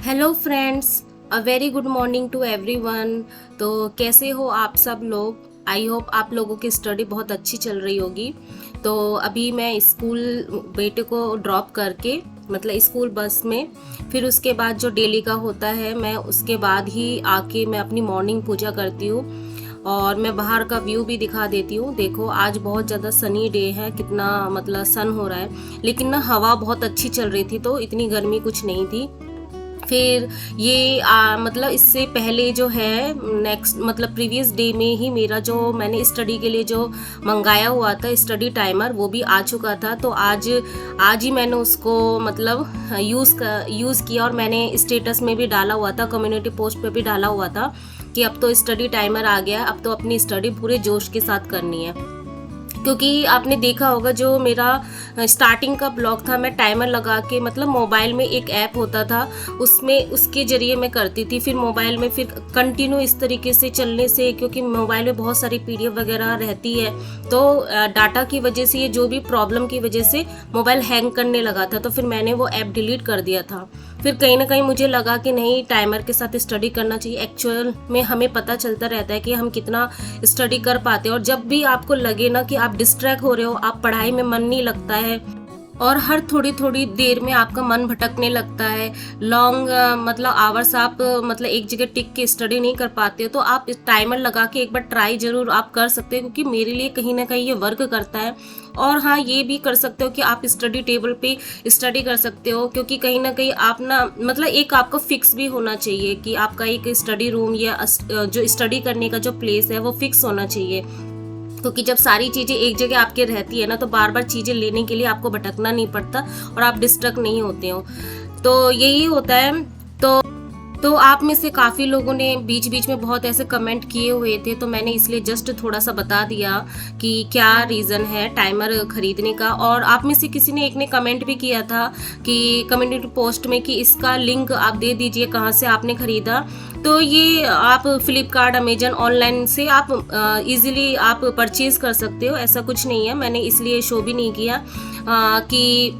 Hello friends, a very good morning to everyone. तो कैसे हो आप सब लोग? आई होप आप लोगों की स्टडी बहुत अच्छी चल रही होगी। तो अभी मैं स्कूल बेटे को ड्रॉप करके मतलब स्कूल बस में, फिर उसके बाद जो डेली का होता है मैं उसके बाद ही आके मैं अपनी मॉर्निंग पूजा करती हूँ। और मैं बाहर का व्यू भी दिखा देती हूँ। देखो आज बहुत ज़्यादा सनी डे है, कितना मतलब सन हो रहा है, लेकिन ना हवा बहुत अच्छी चल रही थी तो इतनी गर्मी कुछ नहीं थी। फिर ये मतलब इससे पहले जो है नेक्स्ट मतलब प्रीवियस डे में ही मेरा जो मैंने स्टडी के लिए जो मंगाया हुआ था स्टडी टाइमर वो भी आ चुका था। तो आज आज ही मैंने उसको मतलब यूज़ किया और मैंने स्टेटस में भी डाला हुआ था, कम्युनिटी पोस्ट पे भी डाला हुआ था कि अब तो स्टडी टाइमर आ गया, अब तो अपनी स्टडी पूरे जोश के साथ करनी है। क्योंकि आपने देखा होगा जो मेरा स्टार्टिंग का ब्लॉग था, मैं टाइमर लगा के मतलब मोबाइल में एक ऐप होता था उसमें उसके ज़रिए मैं करती थी। फिर मोबाइल में फिर कंटिन्यू इस तरीके से चलने से, क्योंकि मोबाइल में बहुत सारी पीडीएफ वगैरह रहती है तो डाटा की वजह से, ये जो भी प्रॉब्लम की वजह से मोबाइल हैंग करने लगा था, तो फिर मैंने वो ऐप डिलीट कर दिया था। फिर कहीं ना कहीं मुझे लगा कि नहीं, टाइमर के साथ स्टडी करना चाहिए। एक्चुअल में हमें पता चलता रहता है कि हम कितना स्टडी कर पाते हैं। और जब भी आपको लगे ना कि आप डिस्ट्रैक्ट हो रहे हो, आप पढ़ाई में मन नहीं लगता है और हर थोड़ी थोड़ी देर में आपका मन भटकने लगता है, लॉन्ग मतलब आवर्स आप मतलब एक जगह टिक के स्टडी नहीं कर पाते हो, तो आप टाइमर लगा के एक बार ट्राई जरूर आप कर सकते हो, क्योंकि मेरे लिए कहीं ना कहीं ये वर्क करता है। और हाँ, ये भी कर सकते हो कि आप स्टडी टेबल पे स्टडी कर सकते हो, क्योंकि कहीं ना कहीं आप ना मतलब एक आपका फिक्स भी होना चाहिए कि आपका एक स्टडी रूम या जो स्टडी करने का जो प्लेस है वो फिक्स होना चाहिए। क्योंकि जब सारी चीज़ें एक जगह आपके रहती है ना, तो बार बार चीज़ें लेने के लिए आपको भटकना नहीं पड़ता और आप डिस्ट्रैक्ट नहीं होते हो। तो यही होता है। तो आप में से काफ़ी लोगों ने बीच बीच में बहुत ऐसे कमेंट किए हुए थे, तो मैंने इसलिए जस्ट थोड़ा सा बता दिया कि क्या रीज़न है टाइमर खरीदने का। और आप में से किसी ने एक ने कमेंट भी किया था कि कम्युनिटी पोस्ट में कि इसका लिंक आप दे दीजिए कहाँ से आपने ख़रीदा। तो ये आप फ्लिपकार्ट, अमेजन, ऑनलाइन से आप इजीली आप परचेज़ कर सकते हो, ऐसा कुछ नहीं है। मैंने इसलिए शो भी नहीं किया कि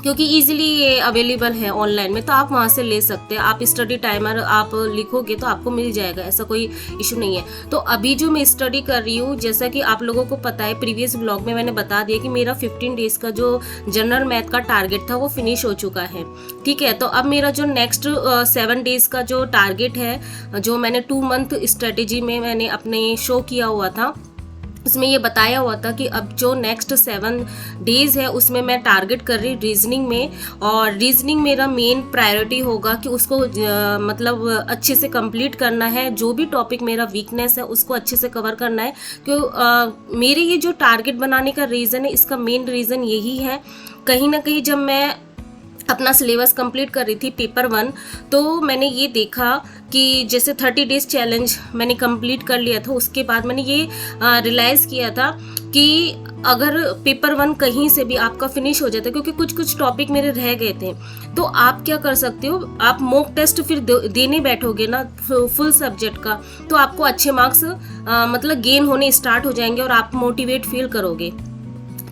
क्योंकि इजीली ये अवेलेबल है ऑनलाइन में, तो आप वहाँ से ले सकते हैं। आप स्टडी टाइमर आप लिखोगे तो आपको मिल जाएगा, ऐसा कोई इशू नहीं है। तो अभी जो मैं स्टडी कर रही हूँ, जैसा कि आप लोगों को पता है, प्रीवियस ब्लॉग में मैंने बता दिया कि मेरा 15 डेज का जो जनरल मैथ का टारगेट था वो फिनिश हो चुका है। ठीक है, तो अब मेरा जो नेक्स्ट 7 डेज का जो टारगेट है, जो मैंने 2 मंथ स्ट्रेटेजी में मैंने अपने शो किया हुआ था, उसमें ये बताया हुआ था कि अब जो नेक्स्ट 7 डेज है उसमें मैं टारगेट कर रही रीजनिंग में। और रीजनिंग मेरा मेन प्रायोरिटी होगा कि उसको मतलब अच्छे से कंप्लीट करना है। जो भी टॉपिक मेरा वीकनेस है उसको अच्छे से कवर करना है। क्यों मेरे ये जो टारगेट बनाने का रीज़न है, इसका मेन रीज़न यही है। कहीं ना कहीं जब मैं अपना सिलेबस कंप्लीट कर रही थी पेपर 1, तो मैंने ये देखा कि जैसे 30 डेज चैलेंज मैंने कंप्लीट कर लिया था, उसके बाद मैंने ये रियलाइज़ किया था कि अगर पेपर 1 कहीं से भी आपका फिनिश हो जाता है, क्योंकि कुछ कुछ टॉपिक मेरे रह गए थे, तो आप क्या कर सकते हो, आप मॉक टेस्ट फिर देने बैठोगे ना फुल सब्जेक्ट का, तो आपको अच्छे मार्क्स मतलब गेन होने स्टार्ट हो जाएंगे और आप मोटिवेट फील करोगे।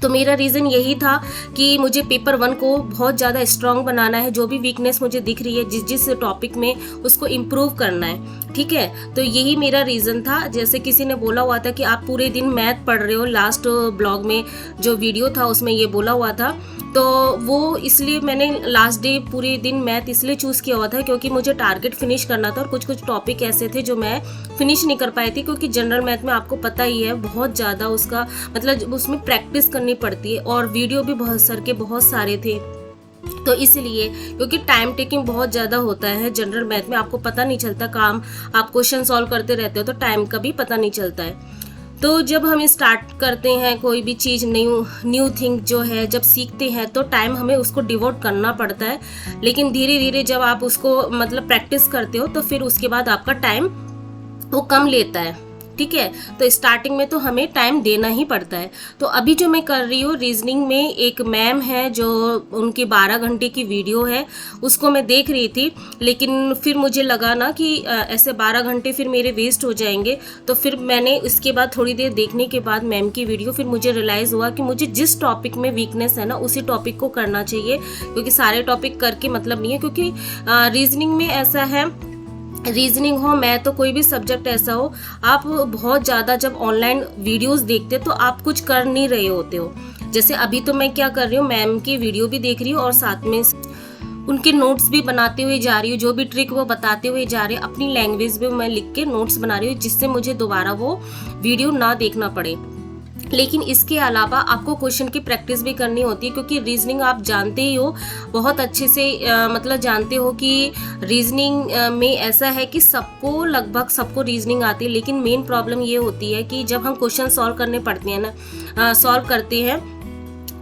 तो मेरा रीज़न यही था कि मुझे पेपर 1 को बहुत ज़्यादा स्ट्रॉन्ग बनाना है। जो भी वीकनेस मुझे दिख रही है जिस जिस टॉपिक में, उसको इम्प्रूव करना है। ठीक है, तो यही मेरा रीज़न था। जैसे किसी ने बोला हुआ था कि आप पूरे दिन मैथ पढ़ रहे हो, लास्ट ब्लॉग में जो वीडियो था उसमें ये बोला हुआ था, तो वो इसलिए मैंने लास्ट डे पूरे दिन मैथ इसलिए चूज़ किया हुआ था क्योंकि मुझे टारगेट फिनिश करना था। और कुछ कुछ टॉपिक ऐसे थे जो मैं फिनिश नहीं कर पाई थी, क्योंकि जनरल मैथ में आपको पता ही है बहुत ज़्यादा उसका मतलब उसमें प्रैक्टिस करनी पड़ती है और वीडियो भी बहुत सर के बहुत सारे थे। तो इसलिए क्योंकि टाइम टेकिंग बहुत ज़्यादा होता है जनरल मैथ में, आपको पता नहीं चलता, काम आप क्वेश्चन सॉल्व करते रहते हो तो टाइम का भी पता नहीं चलता है। तो जब हम स्टार्ट करते हैं कोई भी चीज़ न्यू थिंग जो है, जब सीखते हैं तो टाइम हमें उसको डिवोट करना पड़ता है। लेकिन धीरे धीरे जब आप उसको मतलब प्रैक्टिस करते हो तो फिर उसके बाद आपका टाइम वो कम लेता है। ठीक है। तो स्टार्टिंग में तो हमें टाइम देना ही पड़ता है। तो अभी जो मैं कर रही हूँ रीजनिंग में, एक मैम है जो उनकी 12 घंटे की वीडियो है, उसको मैं देख रही थी, लेकिन फिर मुझे लगा ना कि ऐसे 12 घंटे फिर मेरे वेस्ट हो जाएंगे। तो फिर मैंने इसके बाद थोड़ी देर देखने के बाद मैम की वीडियो, फिर मुझे रियलाइज़ हुआ कि मुझे जिस टॉपिक में वीकनेस है ना उसी टॉपिक को करना चाहिए, क्योंकि सारे टॉपिक करके मतलब नहीं है। क्योंकि रीजनिंग में ऐसा है, रीजनिंग हो, मैथ तो कोई भी सब्जेक्ट ऐसा हो, आप बहुत ज़्यादा जब ऑनलाइन वीडियोस देखते हो तो आप कुछ कर नहीं रहे होते हो। जैसे अभी तो मैं क्या कर रही हूँ, मैम की वीडियो भी देख रही हूँ और साथ में उनके नोट्स भी बनाते हुए जा रही हूँ। जो भी ट्रिक वो बताते हुए जा रहे हैं अपनी लैंग्वेज में मैं लिख के नोट्स बना रही हूँ, जिससे मुझे दोबारा वो वीडियो ना देखना पड़े। लेकिन इसके अलावा आपको क्वेश्चन की प्रैक्टिस भी करनी होती है, क्योंकि रीजनिंग आप जानते ही हो बहुत अच्छे से, मतलब जानते हो कि रीजनिंग में ऐसा है कि सबको, लगभग सबको रीजनिंग आती है। लेकिन मेन प्रॉब्लम ये होती है कि जब हम क्वेश्चन सॉल्व करने पड़ते हैं ना, सॉल्व करते हैं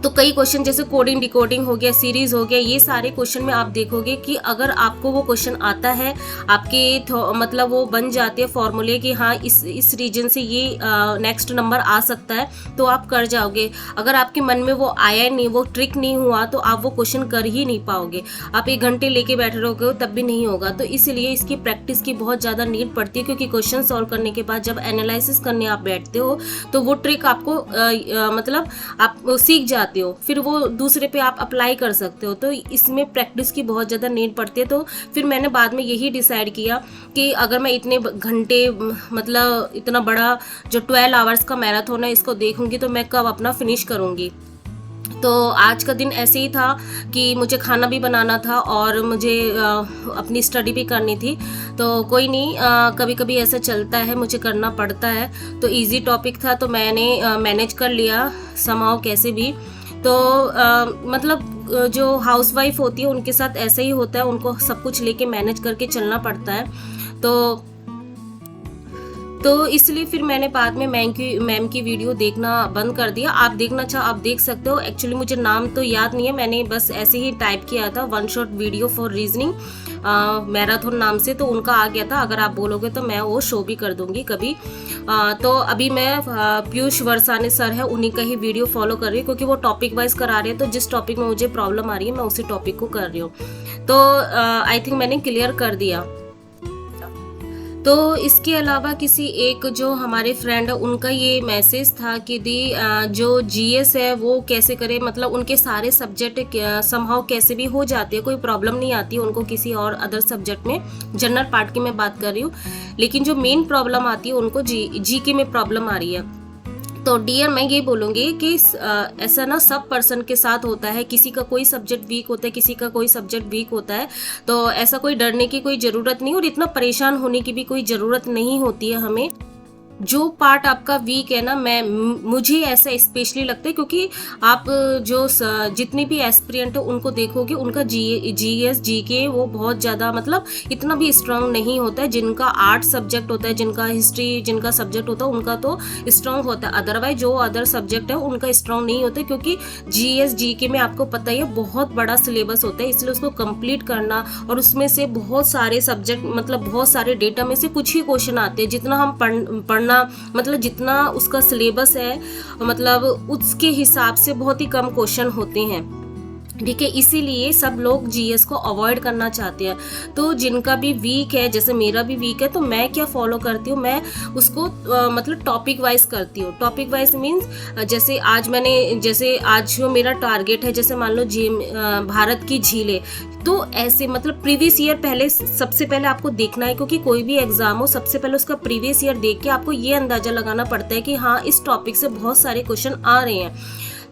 तो कई क्वेश्चन जैसे कोडिंग डिकोडिंग हो गया, सीरीज हो गया, ये सारे क्वेश्चन में आप देखोगे कि अगर आपको वो क्वेश्चन आता है, आपके मतलब वो बन जाते हैं फॉर्मूले कि हाँ इस रीजन से ये नेक्स्ट नंबर आ सकता है, तो आप कर जाओगे। अगर आपके मन में वो आया नहीं, वो ट्रिक नहीं हुआ, तो आप वो क्वेश्चन कर ही नहीं पाओगे। आप 1 घंटे लेके बैठे रहोगे तब भी नहीं होगा। तो इसलिए इसकी प्रैक्टिस की बहुत ज़्यादा नीड पड़ती है, क्योंकि क्वेश्चन सॉल्व करने के बाद जब एनालिसिस करने आप बैठते हो तो वो ट्रिक आपको मतलब आप सीख जाते हो, फिर वो दूसरे पे आप अप्लाई कर सकते हो। तो इसमें प्रैक्टिस की बहुत ज़्यादा नीड पड़ती है। तो फिर मैंने बाद में यही डिसाइड किया कि अगर मैं इतने घंटे, मतलब इतना बड़ा जो 12 आवर्स का मैराथन है, इसको देखूंगी तो मैं कब अपना फिनिश करूंगी। तो आज का दिन ऐसे ही था कि मुझे खाना भी बनाना था और मुझे अपनी स्टडी भी करनी थी। तो कोई नहीं, कभी कभी ऐसा चलता है, मुझे करना पड़ता है। तो इजी टॉपिक था तो मैंने मैनेज कर लिया समहाउ कैसे भी। तो मतलब जो हाउसवाइफ होती है उनके साथ ऐसे ही होता है, उनको सब कुछ लेके मैनेज करके चलना पड़ता है। तो इसलिए फिर मैंने बाद में मैम की वीडियो देखना बंद कर दिया। आप देखना चाहो आप देख सकते हो। एक्चुअली मुझे नाम तो याद नहीं है, मैंने बस ऐसे ही टाइप किया था, 1 shot video for reasoning marathon नाम से, तो उनका आ गया था। अगर आप बोलोगे तो मैं वो शो भी कर दूंगी कभी। तो अभी मैं पीयूष वर्साने सर है, उन्हीं का ही वीडियो फॉलो कर रही हूँ, क्योंकि वो टॉपिक वाइज करा रहे हैं। तो जिस टॉपिक में मुझे प्रॉब्लम आ रही है मैं उसी टॉपिक को कर रही हूँ। तो आई थिंक मैंने क्लियर कर दिया। तो इसके अलावा किसी एक जो हमारे फ्रेंड है उनका ये मैसेज था कि दी जो जीएस है वो कैसे करे, मतलब उनके सारे सब्जेक्ट समहाउ कैसे भी हो जाते हैं, कोई प्रॉब्लम नहीं आती है उनको किसी और अदर सब्जेक्ट में। जनरल पार्ट की मैं बात कर रही हूँ, लेकिन जो मेन प्रॉब्लम आती है उनको जीके में प्रॉब्लम आ रही है। तो डियर मैं ये बोलूँगी कि ऐसा ना सब पर्सन के साथ होता है, किसी का कोई सब्जेक्ट वीक होता है, किसी का कोई सब्जेक्ट वीक होता है। तो ऐसा कोई डरने की कोई ज़रूरत नहीं और इतना परेशान होने की भी कोई ज़रूरत नहीं होती है हमें। जो पार्ट आपका वीक है ना, मुझे ऐसा स्पेशली लगता है, क्योंकि आप जो जितने भी एस्पिरेंट है उनको देखोगे उनका जीएस जीके वो बहुत ज़्यादा मतलब इतना भी स्ट्रांग नहीं होता है। जिनका आर्ट सब्जेक्ट होता है, जिनका हिस्ट्री जिनका सब्जेक्ट होता है उनका तो स्ट्रांग होता है, अदरवाइज जो अदर सब्जेक्ट है उनका स्ट्रांग नहीं होता है। क्योंकि जीएस जीके में आपको पता ही है बहुत बड़ा सिलेबस होता है, इसलिए उसको कंप्लीट करना और उसमें से बहुत सारे सब्जेक्ट मतलब बहुत सारे डेटा में से कुछ ही क्वेश्चन आते हैं। जितना हम पढ़ना मतलब जितना उसका सिलेबस है मतलब उसके हिसाब से बहुत ही कम क्वेश्चन होते हैं, ठीक है। इसीलिए सब लोग जीएस को अवॉइड करना चाहते हैं। तो जिनका भी वीक है, जैसे मेरा भी वीक है, तो मैं क्या फॉलो करती हूँ, मैं उसको मतलब टॉपिक वाइज करती हूँ। टॉपिक वाइज मीन्स जैसे आज जो मेरा टारगेट है, जैसे मान लो भारत की झीलें, तो ऐसे मतलब प्रीवियस ईयर पहले सबसे पहले आपको देखना है, क्योंकि कोई भी एग्जाम हो सबसे पहले उसका प्रीवियस ईयर देख के आपको ये अंदाजा लगाना पड़ता है कि हाँ इस टॉपिक से बहुत सारे क्वेश्चन आ रहे हैं।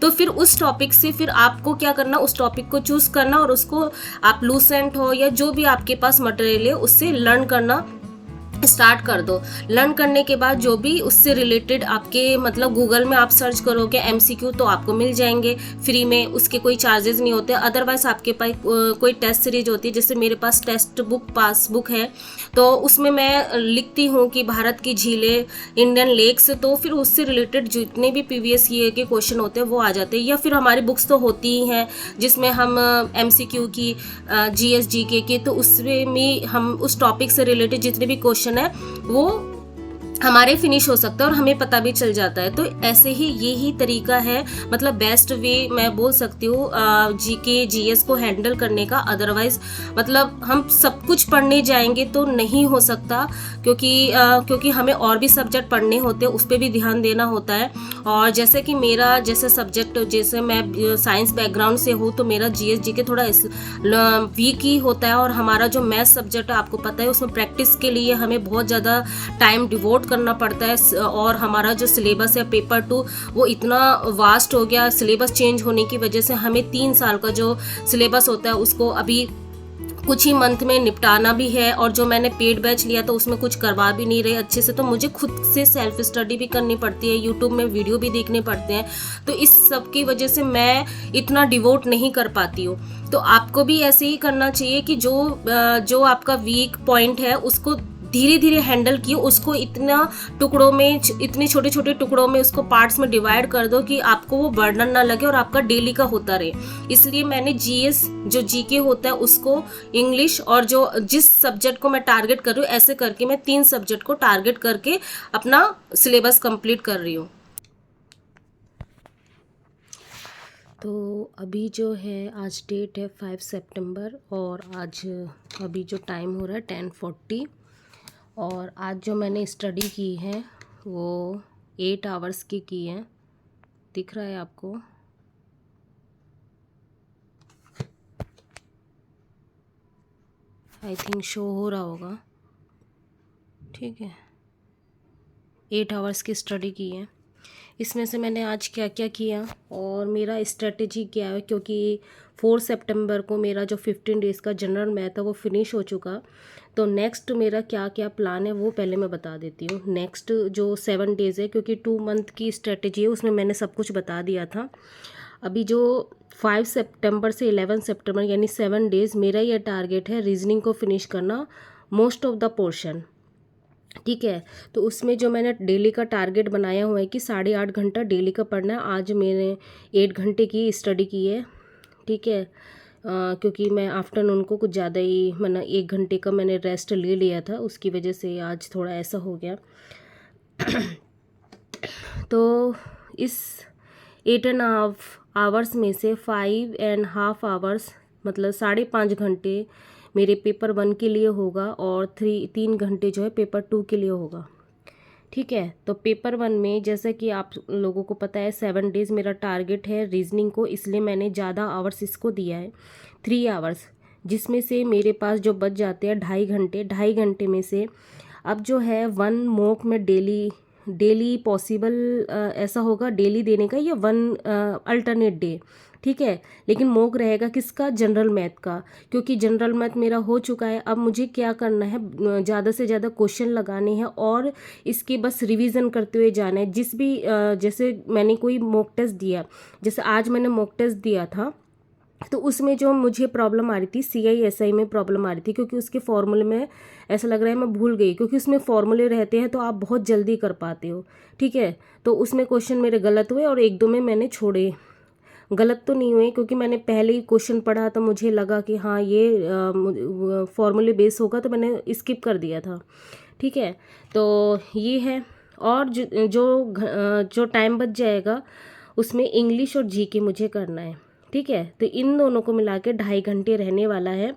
तो फिर उस टॉपिक से फिर आपको क्या करना, उस टॉपिक को चूज करना और उसको आप लूसेंट हो या जो भी आपके पास मटेरियल है उससे लर्न करना स्टार्ट कर दो। लर्न करने के बाद जो भी उससे रिलेटेड आपके मतलब गूगल में आप सर्च करोगे एमसीक्यू तो आपको मिल जाएंगे फ्री में, उसके कोई चार्जेस नहीं होते। अदरवाइज आपके पास कोई टेस्ट सीरीज होती है, जैसे मेरे पास टेक्स्ट बुक पासबुक है, तो उसमें मैं लिखती हूँ कि भारत की झीलें, इंडियन लेक्स, तो फिर उससे रिलेटेड जितने भी प्रीवियस ईयर के क्वेश्चन होते हैं वो आ जाते हैं। या फिर हमारी बुक्स तो होती ही हैं जिसमें हम एमसीक्यू की जीएस जीके के, तो उसमें भी हम उस टॉपिक से रिलेटेड जितने भी क्वेश्चन है वो हमारे फिनिश हो सकता है और हमें पता भी चल जाता है। तो ऐसे ही यही तरीका है, मतलब बेस्ट वे मैं बोल सकती हूँ जीके जीएस को हैंडल करने का। अदरवाइज मतलब हम सब कुछ पढ़ने जाएंगे तो नहीं हो सकता, क्योंकि हमें और भी सब्जेक्ट पढ़ने होते हैं, उस पर भी ध्यान देना होता है। और जैसे कि मेरा जैसे सब्जेक्ट, जैसे मैं साइंस बैकग्राउंड से हूँ, तो मेरा जीएस जीके थोड़ा वीक ही होता है। और हमारा जो मैथ सब्जेक्ट है, आपको पता है, उसमें प्रैक्टिस के लिए हमें बहुत ज़्यादा टाइम डिवोट करना पड़ता है। और हमारा जो सिलेबस है पेपर 2, वो इतना वास्ट हो गया। सिलेबस चेंज होने की वजह से हमें 3 साल का जो सिलेबस होता है उसको अभी कुछ ही मंथ में निपटाना भी है। और जो मैंने पेड बैच लिया था उसमें कुछ करवा भी नहीं रहे अच्छे से, तो मुझे खुद से सेल्फ स्टडी भी करनी पड़ती है, यूट्यूब में वीडियो भी देखने पड़ते हैं। तो इस सब की वजह से मैं इतना डिवोट नहीं कर पाती हूँ। तो आपको भी ऐसे ही करना चाहिए कि जो आपका वीक पॉइंट है उसको धीरे धीरे हैंडल किए, उसको इतने छोटे छोटे टुकड़ों में, उसको पार्ट्स में डिवाइड कर दो कि आपको वो बर्डन ना लगे और आपका डेली का होता रहे। इसलिए मैंने जीएस जो जीके होता है उसको, इंग्लिश, और जो जिस सब्जेक्ट को मैं टारगेट कर रही हूँ, ऐसे करके मैं 3 सब्जेक्ट को टारगेट करके अपना सिलेबस कंप्लीट कर रही हूँ। तो अभी जो है आज डेट है 5 सितंबर, और आज अभी जो टाइम हो रहा है 10:40। और आज जो मैंने स्टडी की है वो 8 आवर्स की है। दिख रहा है आपको? आई थिंक शो हो रहा होगा। ठीक है, 8 आवर्स की स्टडी की है। इसमें से मैंने आज क्या क्या किया और मेरा स्ट्रेटजी क्या है, क्योंकि 4 सितंबर को मेरा जो 15 डेज़ का जनरल मैथ है वो फिनिश हो चुका। तो नेक्स्ट मेरा क्या क्या प्लान है वो पहले मैं बता देती हूँ। नेक्स्ट जो 7 डेज़ है, क्योंकि 2 मंथ की स्ट्रेटजी है, उसमें मैंने सब कुछ बता दिया था। अभी जो 5 सितंबर से 11 सितंबर यानी 7 डेज़, मेरा ये टारगेट है रीजनिंग को फिनिश करना, मोस्ट ऑफ द पोर्शन। ठीक है, तो उसमें जो मैंने डेली का टारगेट बनाया हुआ है कि 8.5 घंटा डेली का पढ़ना है, आज मैंने 8 घंटे की स्टडी की है। ठीक है, क्योंकि मैं आफ्टरनून को कुछ ज़्यादा ही, मैंने 1 घंटे का मैंने रेस्ट ले लिया था, उसकी वजह से आज थोड़ा ऐसा हो गया। तो इस 8.5 आवर्स में से 5.5 आवर्स, मतलब 5.5 घंटे मेरे पेपर 1 के लिए होगा, और 3 घंटे जो है पेपर 2 के लिए होगा। ठीक है, तो पेपर 1 में जैसे कि आप लोगों को पता है 7 डेज़ मेरा टारगेट है रीजनिंग को, इसलिए मैंने ज़्यादा आवर्स इसको दिया है, 3 आवर्स, जिसमें से मेरे पास जो बच जाते हैं 2.5 घंटे। 2.5 घंटे में से अब जो है 1 मॉक में डेली पॉसिबल ऐसा होगा डेली देने का, या 1 अल्टरनेट डे। ठीक है, लेकिन मॉक रहेगा किसका? जनरल मैथ का, क्योंकि जनरल मैथ मेरा हो चुका है। अब मुझे क्या करना है, ज़्यादा से ज़्यादा क्वेश्चन लगाने हैं और इसके बस रिवीजन करते हुए जाना है। जैसे मैंने कोई मॉक टेस्ट दिया, जैसे आज मैंने मॉक टेस्ट दिया था, तो उसमें जो मुझे प्रॉब्लम आ रही थी, CISI में प्रॉब्लम आ रही थी, क्योंकि उसके फॉर्मूले में ऐसा लग रहा है मैं भूल गई, क्योंकि उसमें फॉर्मूले रहते हैं तो आप बहुत जल्दी कर पाते हो। ठीक है, तो उसमें क्वेश्चन मेरे गलत हुए और 1-2 में मैंने छोड़े। गलत तो नहीं हुए, क्योंकि मैंने पहले ही क्वेश्चन पढ़ा तो मुझे लगा कि हाँ ये फॉर्मूले बेस होगा, तो मैंने स्किप कर दिया था। ठीक है, तो ये है। और जो टाइम बच जाएगा उसमें इंग्लिश और जीके मुझे करना है। ठीक है, तो इन दोनों को मिला के 2.5 घंटे रहने वाला है।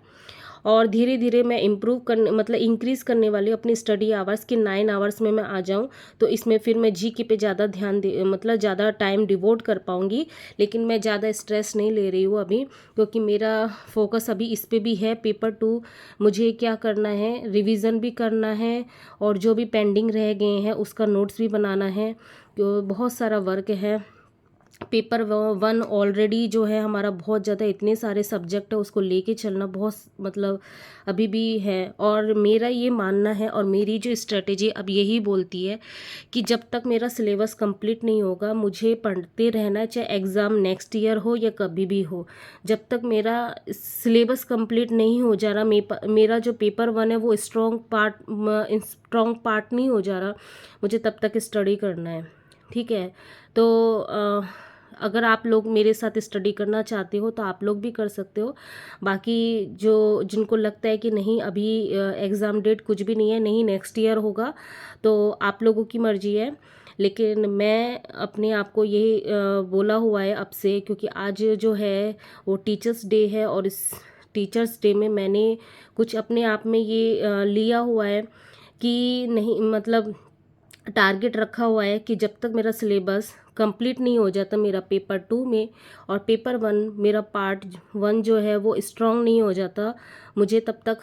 और धीरे धीरे मैं इंक्रीज़ करने वाली हूँ अपनी स्टडी आवर्स कि 9 आवर्स में मैं आ जाऊँ, तो इसमें फिर मैं जीके पे ज़्यादा ध्यान ज़्यादा टाइम डिवोट कर पाऊँगी। लेकिन मैं ज़्यादा स्ट्रेस नहीं ले रही हूँ अभी, क्योंकि मेरा फोकस अभी इस पे भी है। पेपर 2 मुझे क्या करना है, रिवीजन भी करना है, और जो भी पेंडिंग रह गए हैं उसका नोट्स भी बनाना है, तो बहुत सारा वर्क है। पेपर 1 ऑलरेडी जो है हमारा बहुत ज़्यादा, इतने सारे सब्जेक्ट है, उसको लेके चलना बहुत अभी भी है। और मेरा ये मानना है और मेरी जो स्ट्रेटेजी अब यही बोलती है कि जब तक मेरा सिलेबस कंप्लीट नहीं होगा मुझे पढ़ते रहना, चाहे एग्ज़ाम नेक्स्ट ईयर हो या कभी भी हो। जब तक मेरा सिलेबस कंप्लीट नहीं हो जा रहा, मेरा जो पेपर 1 है वो स्ट्रॉन्ग पार्ट नहीं हो जा रहा, मुझे तब तक स्टडी करना है। ठीक है, तो अगर आप लोग मेरे साथ स्टडी करना चाहते हो तो आप लोग भी कर सकते हो। बाकी जो जिनको लगता है कि नहीं अभी एग्ज़ाम डेट कुछ भी नहीं है, नहीं नेक्स्ट ईयर होगा, तो आप लोगों की मर्ज़ी है। लेकिन मैं अपने आप को यही बोला हुआ है अब से, क्योंकि आज जो है वो टीचर्स डे है, और इस टीचर्स डे में मैंने कुछ अपने आप में ये लिया हुआ है कि नहीं, मतलब टारगेट रखा हुआ है कि जब तक मेरा सिलेबस कंप्लीट नहीं हो जाता मेरा पेपर 2 में, और पेपर 1 मेरा पार्ट 1 जो है वो स्ट्रांग नहीं हो जाता, मुझे तब तक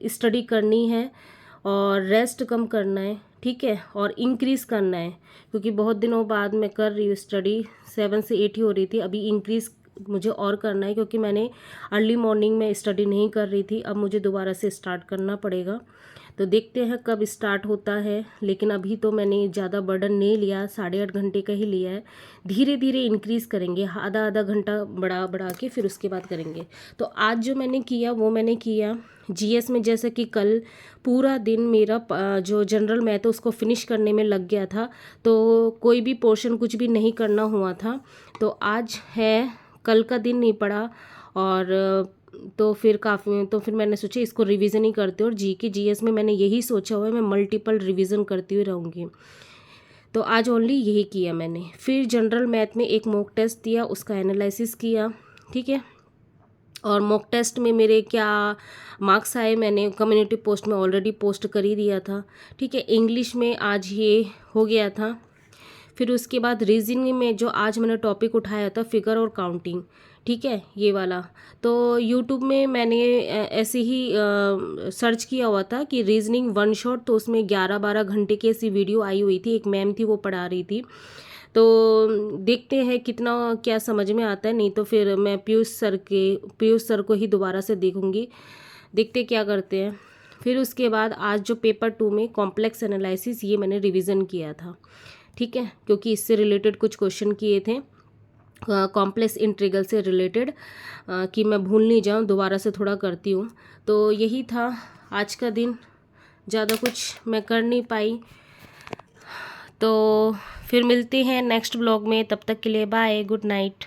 स्टडी करनी है और रेस्ट कम करना है, ठीक है, और इंक्रीज़ करना है। क्योंकि बहुत दिनों बाद मैं कर रही हूँ स्टडी, 7 से 8 ही हो रही थी, अभी इंक्रीज़ मुझे और करना है, क्योंकि मैंने अर्ली मॉर्निंग में स्टडी नहीं कर रही थी, अब मुझे दोबारा से स्टार्ट करना पड़ेगा। तो देखते हैं कब स्टार्ट होता है, लेकिन अभी तो मैंने ज़्यादा बर्डन नहीं लिया, 8.5 घंटे का ही लिया है। धीरे धीरे इंक्रीज़ करेंगे, आधा आधा घंटा बढ़ा बढ़ा के फिर उसके बाद करेंगे। तो आज जो मैंने किया वो मैंने किया जीएस में, जैसे कि कल पूरा दिन मेरा जो जनरल मैथ है उसको फिनिश करने में लग गया था, तो कोई भी पोर्शन कुछ भी नहीं करना हुआ था। तो आज है, कल का दिन नहीं पड़ा, और तो फिर मैंने सोचा इसको रिवीजन ही करते, और जीएस में मैंने यही सोचा हुआ है, मैं मल्टीपल रिवीजन करती हुई रहूँगी। तो आज ओनली यही किया मैंने। फिर जनरल मैथ में एक मॉक टेस्ट दिया, उसका एनालिसिस किया, ठीक है। और मॉक टेस्ट में मेरे क्या मार्क्स आए मैंने कम्युनिटी पोस्ट में ऑलरेडी पोस्ट कर ही दिया था, ठीक है। इंग्लिश में आज ये हो गया था। फिर उसके बाद रीजनिंग में जो आज मैंने टॉपिक उठाया था फिगर और काउंटिंग, ठीक है, ये वाला, तो यूट्यूब में मैंने ऐसे ही सर्च किया हुआ था कि रीजनिंग 1 शॉट, तो उसमें 11-12 घंटे की ऐसी वीडियो आई हुई थी, एक मैम थी वो पढ़ा रही थी। तो देखते हैं कितना क्या समझ में आता है, नहीं तो फिर मैं पीयूष सर को ही दोबारा से देखूंगी, देखते क्या करते हैं। फिर उसके बाद आज जो पेपर 2 में कॉम्प्लेक्स एनालिसिस, ये मैंने रिवीजन किया था, ठीक है, क्योंकि इससे रिलेटेड कुछ क्वेश्चन किए थे कॉम्प्लेक्स इंटीग्रल से रिलेटेड, कि मैं भूल नहीं जाऊँ, दोबारा से थोड़ा करती हूँ। तो यही था आज का दिन, ज़्यादा कुछ मैं कर नहीं पाई। तो फिर मिलते हैं नेक्स्ट ब्लॉग में, तब तक के लिए बाय, गुड नाइट।